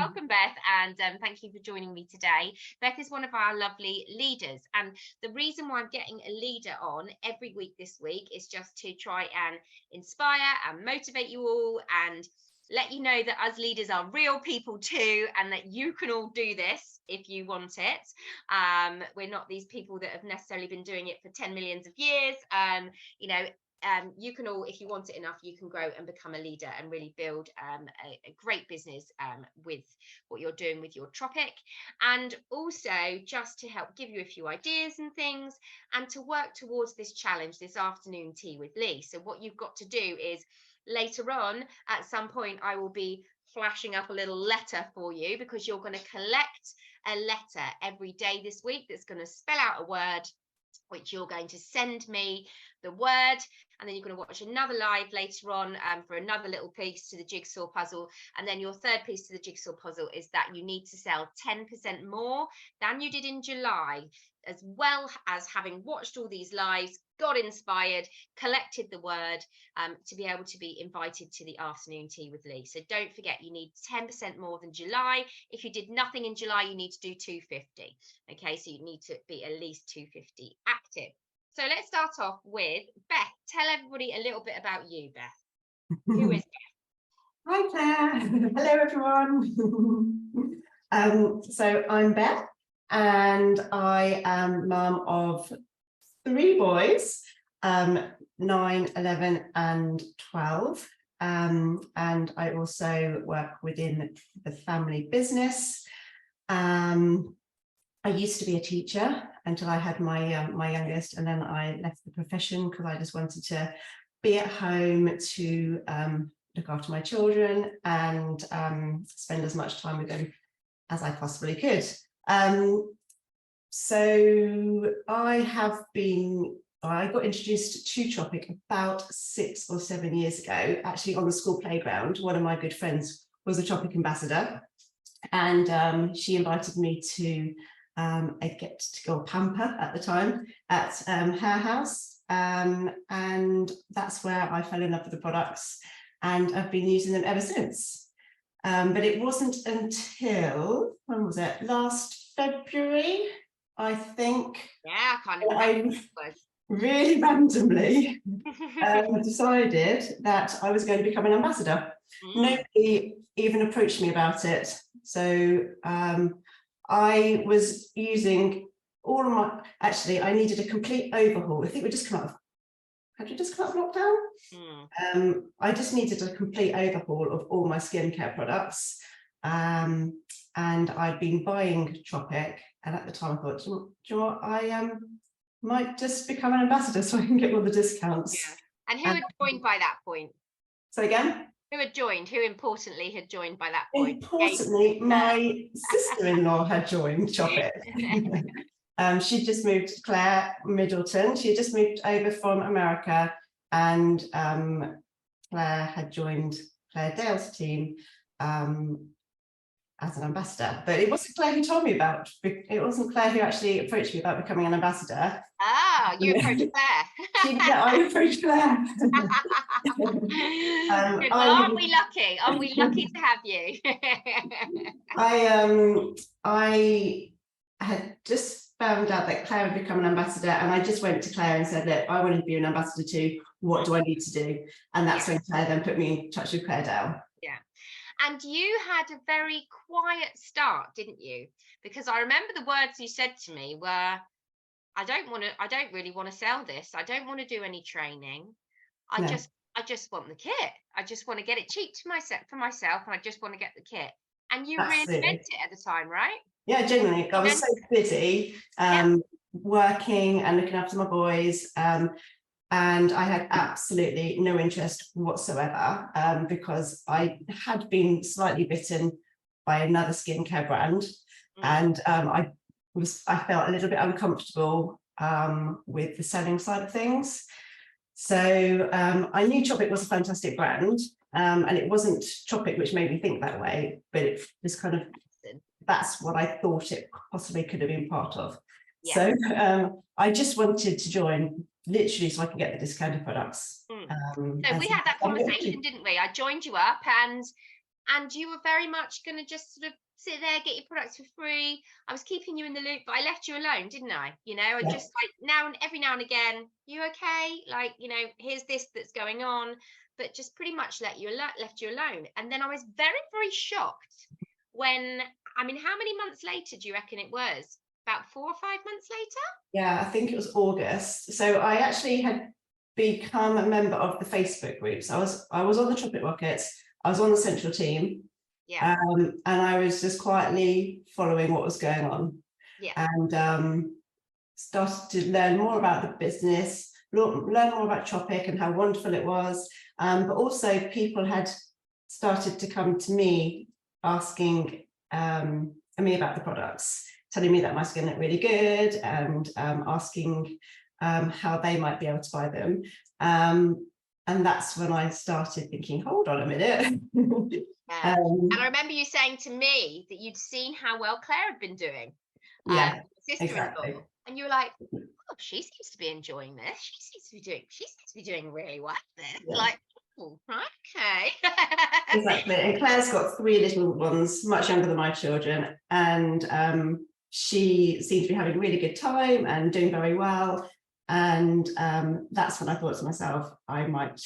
welcome, Beth, and thank you for joining me today. Beth is one of our lovely leaders, and the reason why I'm getting a leader on every week this week is just to try and inspire and motivate you all and let you know that us leaders are real people too, and that you can all do this if you want it. We're not these people that have necessarily been doing it for 10 millions of years. You can all, if you want it enough, you can grow and become a leader and really build a great business with what you're doing with your Tropic. And also just to help give you a few ideas and things and to work towards this challenge, this afternoon tea with Lee. So what you've got to do is later on, at some point, I will be flashing up a little letter for you, because you're going to collect a letter every day this week that's going to spell out a word, which you're going to send me the word, and then you're going to watch another live later on for another little piece to the jigsaw puzzle. And then your third piece to the jigsaw puzzle is that you need to sell 10% more than you did in July, as well as having watched all these lives, got inspired, collected the word to be able to be invited to the afternoon tea with Lee. So don't forget, you need 10% more than July. If you did nothing in July, you need to do 250. Okay, so you need to be at least 250 active. So let's start off with Beth. Tell everybody a little bit about you, Beth. Who is Beth? Hi, Claire. Hello, everyone. So I'm Beth, and I am mum of 3 boys, 9, 11 and 12. And I also work within the family business. I used to be a teacher until I had my my youngest, and then I left the profession because I just wanted to be at home to look after my children and spend as much time with them as I possibly could. So I got introduced to Tropic about 6 or 7 years ago, actually on the school playground. One of my good friends was a Tropic Ambassador, and she invited me to a get to go pamper at the time at her house, and that's where I fell in love with the products, and I've been using them ever since. But it wasn't until, when was it, last February, I think. Yeah, I can't remember. I really randomly decided that I was going to become an ambassador. Nobody even approached me about it. So I was using all of my, actually, I needed a complete overhaul. I think we just come out of, had we just come out of lockdown? I just needed a complete overhaul of all my skincare products. And I'd been buying Tropic, and at the time I thought, do you know what, I might just become an ambassador so I can get all the discounts. Yeah. And who had joined by that point? So again? Who had joined? Who importantly had joined by that point? Importantly, my sister-in-law had joined Tropic. She just moved, Claire Middleton. She had just moved over from America, and Claire had joined Claire Dale's team as an ambassador. But it wasn't Claire who told me about, it wasn't Claire who actually approached me about becoming an ambassador. Ah, you approached Claire. I approached Claire. Well, aren't we lucky? Aren't we lucky to have you? I had just found out that Claire had become an ambassador, and I just went to Claire and said, look, I wanted to be an ambassador too. What do I need to do? And that's when Claire then put me in touch with Claire Dale. Yeah. And you had a very quiet start, didn't you? Because I remember the words you said to me were, I don't really want to sell this. I don't want to do any training. I just want the kit. I just want to get it cheap to for myself, and I just want to get the kit. And you really meant it at the time, right? Yeah, genuinely. I was so busy working and looking after my boys, and I had absolutely no interest whatsoever, because I had been slightly bitten by another skincare brand, and I felt a little bit uncomfortable with the selling side of things. So I knew Tropic was a fantastic brand, and it wasn't Tropic which made me think that way, but it was kind of, that's what I thought it possibly could have been part of. Yeah. So I just wanted to join, literally, so I could get the discounted products. So we had that conversation, didn't we? I joined you up, and and you were very much going to just sort of sit there, get your products for free. I was keeping you in the loop, but I left you alone, didn't I? You know, and Yeah. just like now and every now and again, you okay? Like, you know, here's this that's going on, but just pretty much left you alone. And then I was very, very shocked when, I mean, how many months later do you reckon it was? About 4 or 5 months later? Yeah, I think it was August. So I actually had become a member of the Facebook groups. I was on the Tropic Rockets, I was on the central team, Yeah, and I was just quietly following what was going on, yeah, and started to learn more about the business, learn more about Tropic and how wonderful it was. But also people had started to come to me asking me about the products, telling me that my skin looked really good, and asking how they might be able to buy them. And that's when I started thinking, hold on a minute. yeah. And I remember you saying to me that you'd seen how well Claire had been doing, Yeah, sister-in-law, exactly. and you were like, oh, she seems to be enjoying this. She seems to be doing really well at this. Yeah. Like, oh, right, okay. Exactly. And Claire's got 3 little ones, much younger than my children, and she seemed to be having a really good time and doing very well. And that's when I thought to myself, I might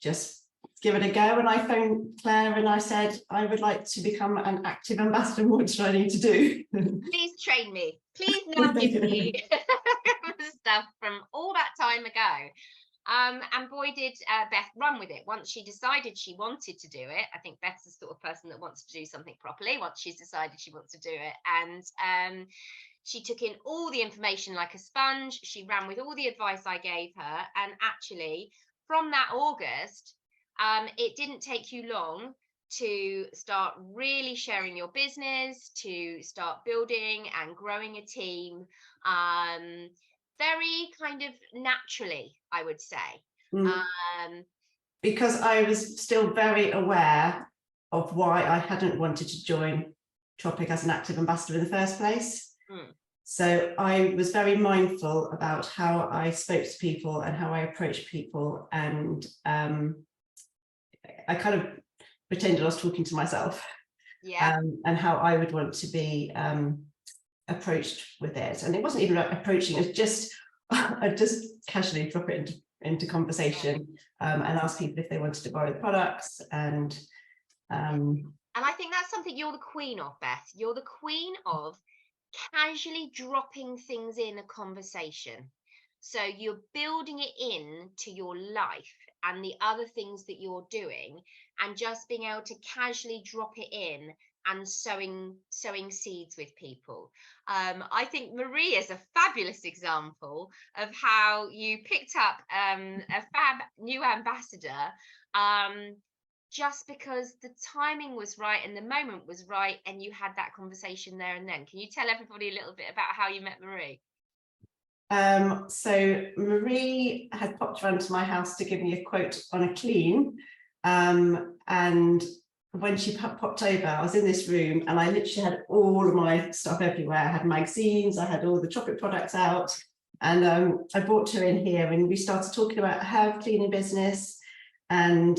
just give it a go. And I phoned Claire and I said, I would like to become an active ambassador. What do I need to do? Please train me. Please now give me stuff from all that time ago. And boy, did Beth run with it. Once she decided she wanted to do it, I think Beth's the sort of person that wants to do something properly once she's decided she wants to do it. And she took in all the information like a sponge. She ran with all the advice I gave her. And actually, from that August, it didn't take you long to start really sharing your business, to start building and growing a team. Very kind of naturally, I would say. Um, Because I was still very aware of why I hadn't wanted to join Tropic as an active ambassador in the first place. So I was very mindful about how I spoke to people and how I approached people, and I kind of pretended I was talking to myself, yeah. And how I would want to be approached with it. And it wasn't even about approaching, it was just I just casually drop it into conversation, and ask people if they wanted to borrow the products. And I think that's something you're the queen of, Beth. You're the queen of casually dropping things in a conversation. So you're building it in to your life and the other things that you're doing, and just being able to casually drop it in and sowing seeds with people. I think Marie is a fabulous example of how you picked up a fab new ambassador, just because the timing was right and the moment was right, and you had that conversation there and then. Can you tell everybody a little bit about how you met Marie? So Marie had popped around to my house to give me a quote on a clean, and when she popped over, I was in this room and I literally had all of my stuff everywhere. I had magazines, I had all the chocolate products out, and I brought her in here and we started talking about her cleaning business. And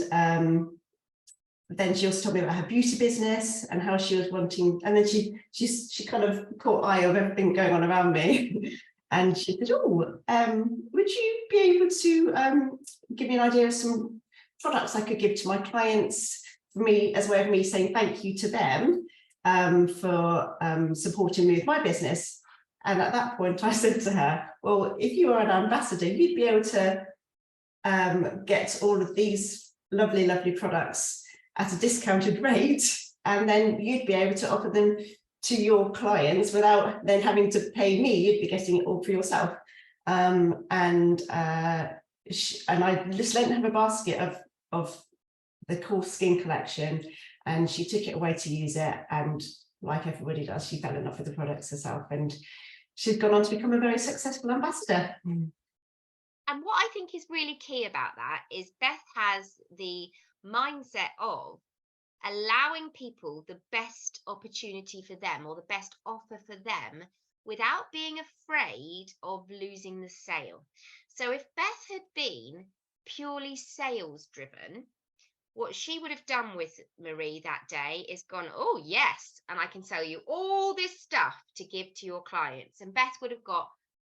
then she also told me about her beauty business and how she was wanting, and then she kind of caught eye of everything going on around me. And she said, oh, would you be able to give me an idea of some products I could give to my clients, for me, as a way of me saying thank you to them for supporting me with my business. And at that point I said to her, well, if you are an ambassador, you'd be able to get all of these lovely products at a discounted rate, and then you'd be able to offer them to your clients without then having to pay me. You'd be getting it all for yourself. And I just lent her a basket of the Cool Skin collection, and she took it away to use it, and like everybody does, she fell in love with the products herself, and she's gone on to become a very successful ambassador. And what I think is really key about that is Beth has the mindset of allowing people the best opportunity for them, or the best offer for them, without being afraid of losing the sale. So if Beth had been purely sales driven, what she would have done with Marie that day is gone, oh, yes, and I can tell you all this stuff to give to your clients. And Beth would have got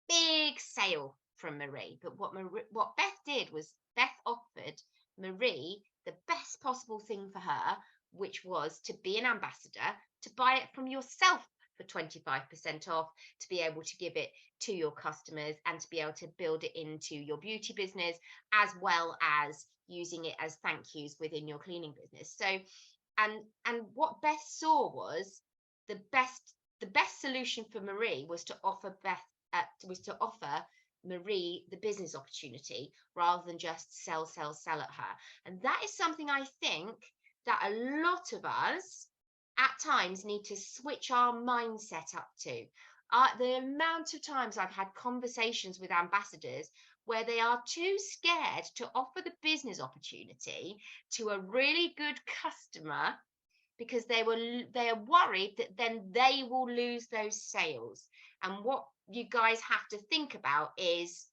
big sale from Marie. But what Beth did was Beth offered Marie the best possible thing for her, which was to be an ambassador, to buy it from yourself for 25% off, to be able to give it to your customers and to be able to build it into your beauty business, as well as using it as thank yous within your cleaning business. So, and what Beth saw was the best solution for Marie was to offer Marie the business opportunity rather than just sell at her. And that is something I think that a lot of us at times need to switch our mindset up to. The amount of times I've had conversations with ambassadors where they are too scared to offer the business opportunity to a really good customer because they are worried that then they will lose those sales. And what you guys have to think about is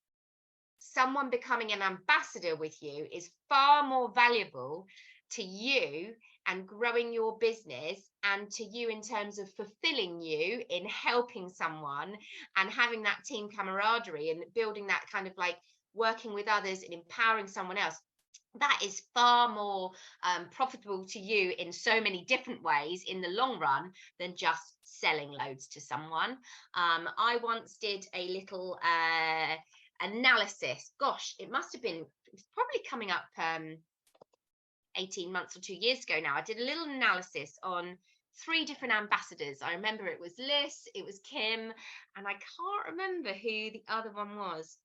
someone becoming an ambassador with you is far more valuable to you and growing your business, and to you in terms of fulfilling you in helping someone and having that team camaraderie and building that kind of like working with others and empowering someone else. That is far more profitable to you in so many different ways in the long run than just selling loads to someone. I once did a little analysis. Gosh, it must have been, it's probably coming up 18 months or 2 years ago now. I did a little analysis on 3 different ambassadors. I remember it was Liz, it was Kim, and I can't remember who the other one was.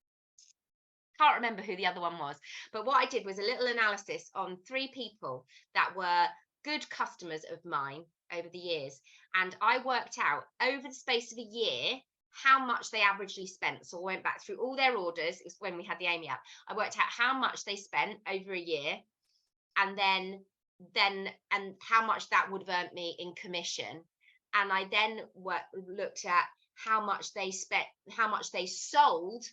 But what I did was a little analysis on 3 people that were good customers of mine over the years. And I worked out over the space of a year how much they averagely spent. So I went back through all their orders. It was when we had the Amy app. I worked out how much they spent over a year, and then and how much that would have earned me in commission. And I then looked at how much they spent, how much they sold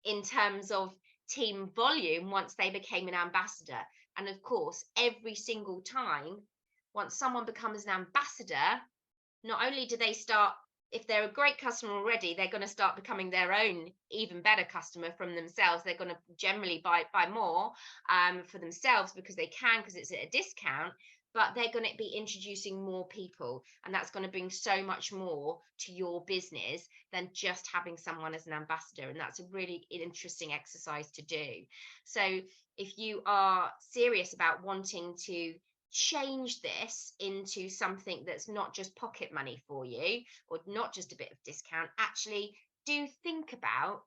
in terms of team volume once they became an ambassador. And of course, every single time, once someone becomes an ambassador, not only do they start, if they're a great customer already, they're going to start becoming their own even better customer from themselves. They're going to generally buy more for themselves because they can, because it's at a discount, but they're going to be introducing more people, and that's going to bring so much more to your business than just having someone as an ambassador. And that's a really interesting exercise to do. So if you are serious about wanting to change this into something that's not just pocket money for you, or not just a bit of discount, actually do think about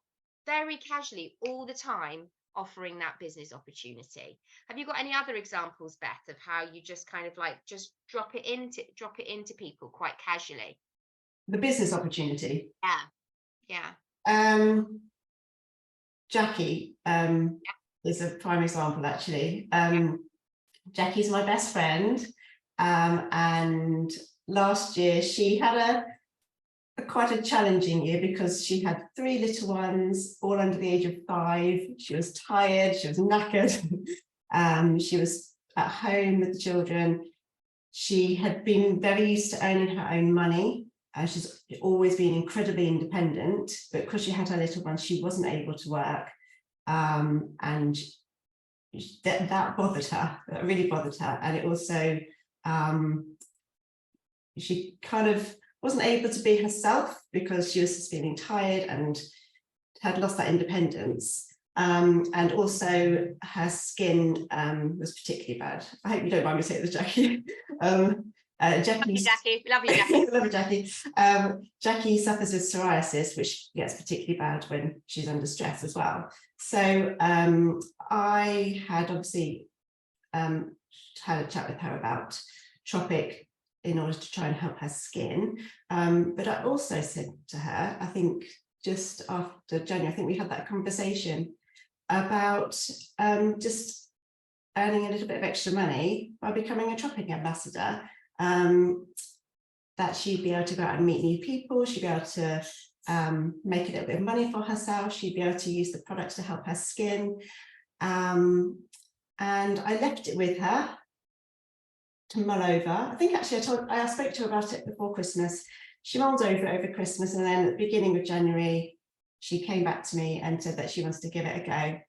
very casually all the time offering that business opportunity. Have you got any other examples, Beth, of how you just kind of like just drop it into people quite casually? The business opportunity. Yeah. Jackie is a prime example, actually. Jackie's my best friend, and last year she had quite a challenging year because she had 3 little ones, all under the age of 5. She was tired, she was knackered. She was at home with the children. She had been very used to earning her own money, and she's always been incredibly independent, but because she had her little ones, she wasn't able to work, and that bothered her. That really bothered her. And it also, she kind of wasn't able to be herself because she was just feeling tired and had lost that independence. And also her skin was particularly bad. I hope you don't mind me saying this, Jackie. Jackie, love you, Jackie. Love you, Jackie. Jackie suffers with psoriasis, which gets particularly bad when she's under stress as well. So I had obviously had a chat with her about Tropic in order to try and help her skin. But I also said to her, I think just after January, I think we had that conversation about just earning a little bit of extra money by becoming a Tropic Ambassador. That she'd be able to go out and meet new people, she'd be able to make a little bit of money for herself, she'd be able to use the products to help her skin. And I left it with her, mull over. I think actually I spoke to her about it before Christmas. She mulled over Christmas, and then at the beginning of January, she came back to me and said that she wants to give it a go,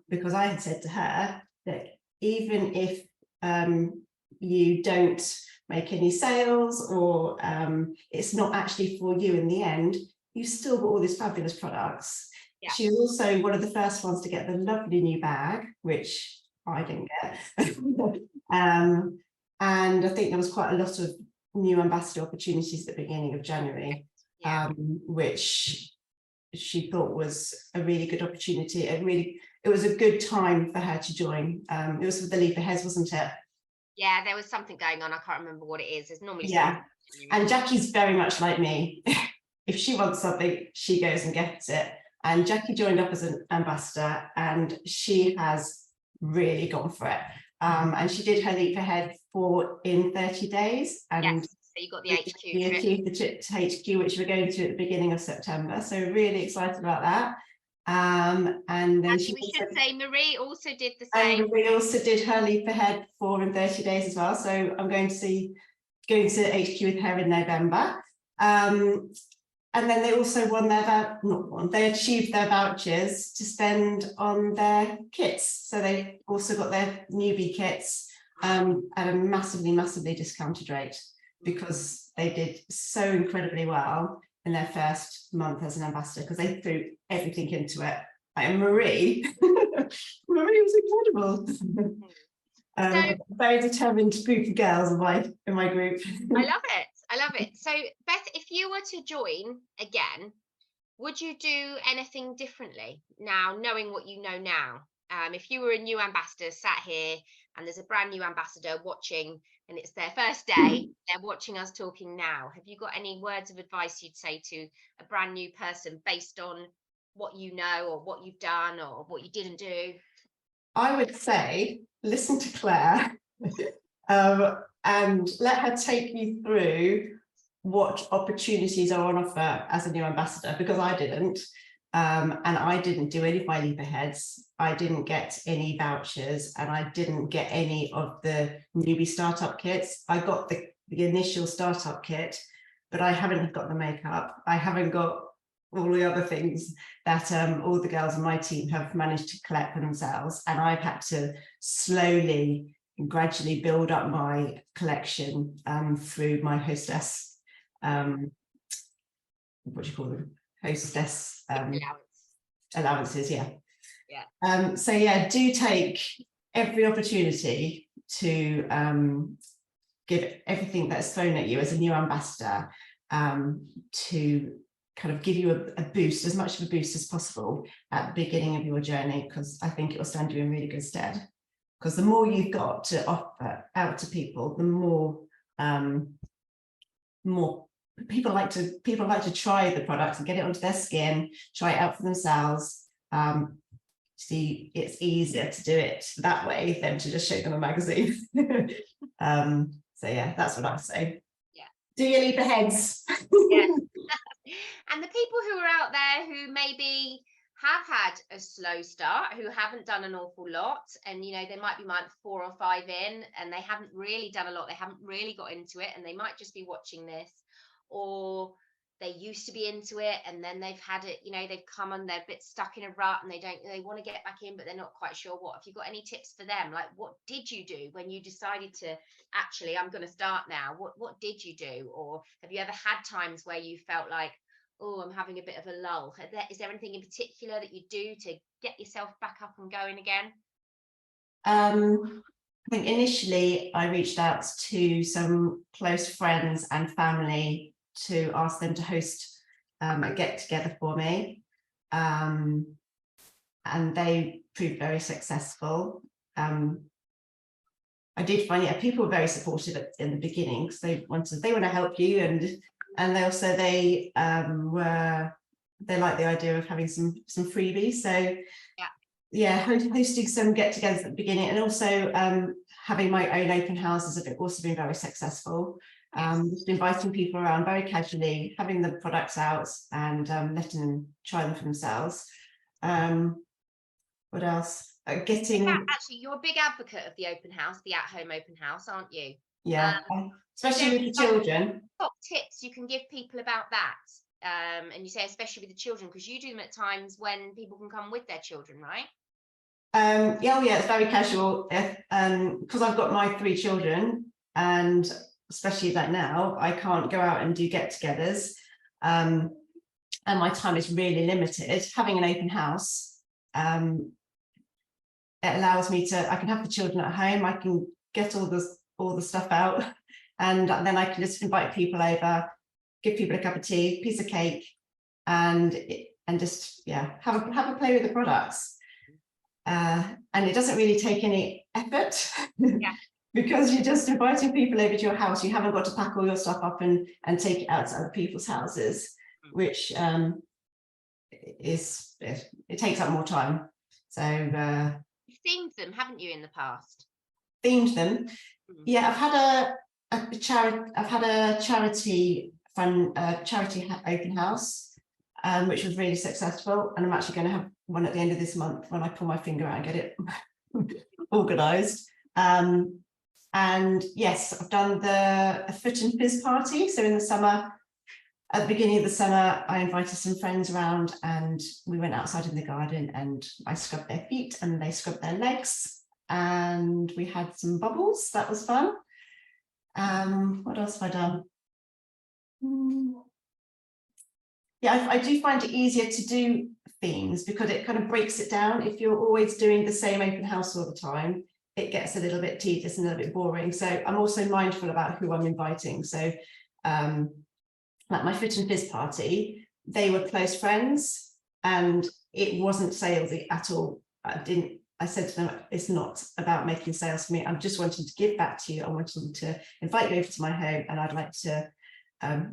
because I had said to her that even if you don't make any sales, or it's not actually for you in the end, you've still got all these fabulous products. Yeah. She was also one of the first ones to get the lovely new bag, which I didn't get. And I think there was quite a lot of new ambassador opportunities at the beginning of January, which she thought was a really good opportunity. It was a good time for her to join. It was with the Leap Ahead, wasn't it? Yeah, there was something going on. I can't remember what it is. There's normally something. And Jackie's very much like me. If she wants something, she goes and gets it. And Jackie joined up as an ambassador, and she has really gone for it. And she did her Leap Ahead in 30 days. And so you got the HQ trip to HQ, which we're going to at the beginning of September. So really excited about that. And then we should say Marie also did the same. And Marie also did her Leap Ahead in 30 days as well. So I'm going to HQ with her in November. And then they also they achieved their vouchers to spend on their kits. So they also got their newbie kits at a massively discounted rate, because they did so incredibly well in their first month as an ambassador, because they threw everything into it. And Marie, Marie was incredible. Very determined group of girls in my group. I love it. So Beth, if you were to join again, would you do anything differently now, knowing what you know now? If you were a new ambassador sat here and there's a brand new ambassador watching, and it's their first day, they're watching us talking now, have you got any words of advice you'd say to a brand new person based on what you know, or what you've done, or what you didn't do? I would say listen to Claire and let her take you through what opportunities are on offer as a new ambassador, because I didn't. And I didn't do any of my Leap Aheads. I didn't get any vouchers, and I didn't get any of the newbie startup kits. I got the initial startup kit, but I haven't got the makeup. I haven't got all the other things that all the girls on my team have managed to collect for themselves. And I've had to slowly and gradually build up my collection through my hostess, what do you call them? Hostess allowances, so yeah, do take every opportunity to give everything that's thrown at you as a new ambassador, to kind of give you a boost, as much of a boost as possible at the beginning of your journey, because I think it will stand you in really good stead. Because the more you've got to offer out to people, the more people like to try the product and get it onto their skin, try it out for themselves. See, it's easier to do it that way than to just show them a magazine. So yeah, that's what I say. Yeah. Do your Leap Aheads. Yeah. And the people who are out there who maybe have had a slow start, who haven't done an awful lot, and they might be month 4 or 5 in, and they haven't really done a lot, they haven't really got into it, and they might just be watching this, or they used to be into it and then they've had it, they've come and they're a bit stuck in a rut, and they want to get back in, but they're not quite sure what. Have you got any tips for them? Like, what did you do when you decided to actually, I'm going to start now? What did you do? Or have you ever had times where you felt like, oh, I'm having a bit of a lull? Is there anything in particular that you do to get yourself back up and going again? I think initially I reached out to some close friends and family to ask them to host a get together for me, and they proved very successful. I did find people were very supportive in the beginning, because they want to help you, and they also they like the idea of having some freebies. So yeah, hosting some get-togethers at the beginning, and also having my own open houses have also been very successful. Just inviting people around very casually, having the products out, and letting them try them for themselves. What else? getting. Actually, you're a big advocate of the open house, the at-home open house, aren't you? Yeah, especially with the children. Top tips you can give people about that? And you say especially with the children, because you do them at times when people can come with their children, right? Yeah, it's very casual. Because I've got my 3 children, and especially like now, I can't go out and do get-togethers, and my time is really limited. Having an open house, it allows me to. I can have the children at home. I can get all the stuff out, and then I can just invite people over, give people a cup of tea, piece of cake, and just have a play with the products. And it doesn't really take any effort because you're just inviting people over to your house. You haven't got to pack all your stuff up and take it out to other people's houses, which it takes up more time. So you've themed them, haven't you, in the past? Themed them, yeah. I've had a charity open house, which was really successful, and I'm actually going to have one at the end of this month when I pull my finger out and get it organised. And yes, I've done a foot and fizz party. So in the summer, at the beginning of the summer, I invited some friends around, and we went outside in the garden, and I scrubbed their feet and they scrubbed their legs, and we had some bubbles. That was fun. What else have I done? Yeah, I do find it easier to do themes because it kind of breaks it down. If you're always doing the same open house all the time, it gets a little bit tedious and a little bit boring. So I'm also mindful about who I'm inviting. So like my Fit and Fizz party, they were close friends, and it wasn't salesy at all. I said to them, it's not about making sales for me. I'm just wanting to give back to you. I wanted to invite you over to my home, and I'd like to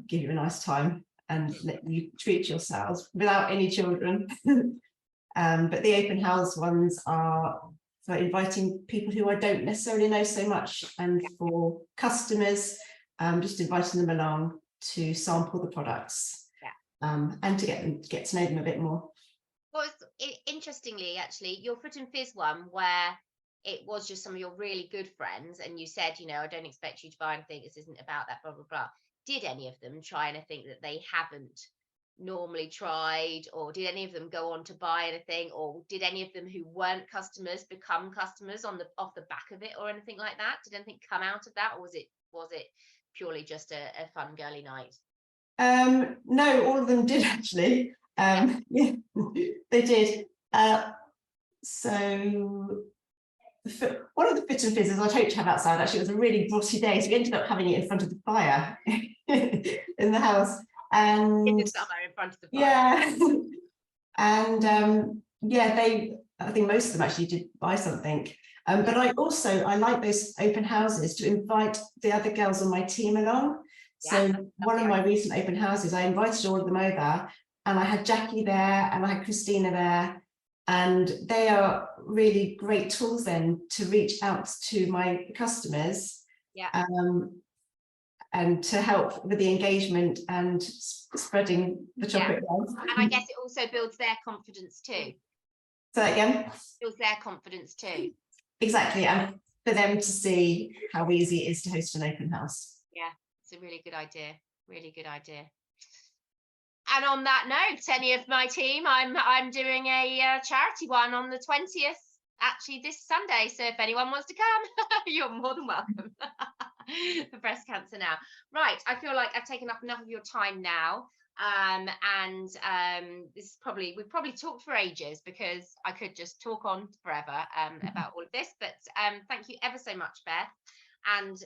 give you a nice time and let you treat yourselves without any children. But the open house ones are for inviting people who I don't necessarily know so much, and for customers, just inviting them along to sample the products, and to get to know them a bit more. Well, interestingly, actually, your Foot and Fizz one, where it was just some of your really good friends, and you said, I don't expect you to buy anything, this isn't about that, blah, blah, blah. Did any of them try anything that they haven't normally tried, or did any of them go on to buy anything, or did any of them who weren't customers become customers off the back of it, or anything like that? Did anything come out of that, or was it purely just a fun girly night? No, all of them did actually. Yeah, they did. So one of the Fit and Fizzes I'd hoped to have outside, actually, it was a really frosty day, so we ended up having it in front of the fire in the house. And in the summer, in front of the fire. And I think most of them actually did buy something. But I like those open houses to invite the other girls on my team along. So one of my recent open houses, I invited all of them over, and I had Jackie there and I had Christina there, and they are really great tools then to reach out to my customers, and to help with the engagement and spreading the chocolate love. And I guess it also builds their confidence too. Say that again? Builds their confidence too. Exactly, and for them to see how easy it is to host an open house. Yeah, it's a really good idea. Really good idea. And on that note, any of my team, I'm doing a charity one on the 20th, actually this Sunday. So if anyone wants to come, you're more than welcome. For breast cancer now. Right, I feel like I've taken up enough of your time now. This is we've probably talked for ages, because I could just talk on forever about all of this. But thank you ever so much, Beth. And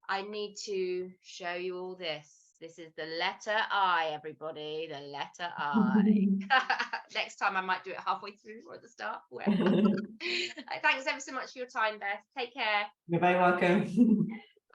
I need to show you all this. This is the letter I, everybody, the letter I. Next time I might do it halfway through or at the start. Thanks ever so much for your time, Beth. Take care. You're very welcome.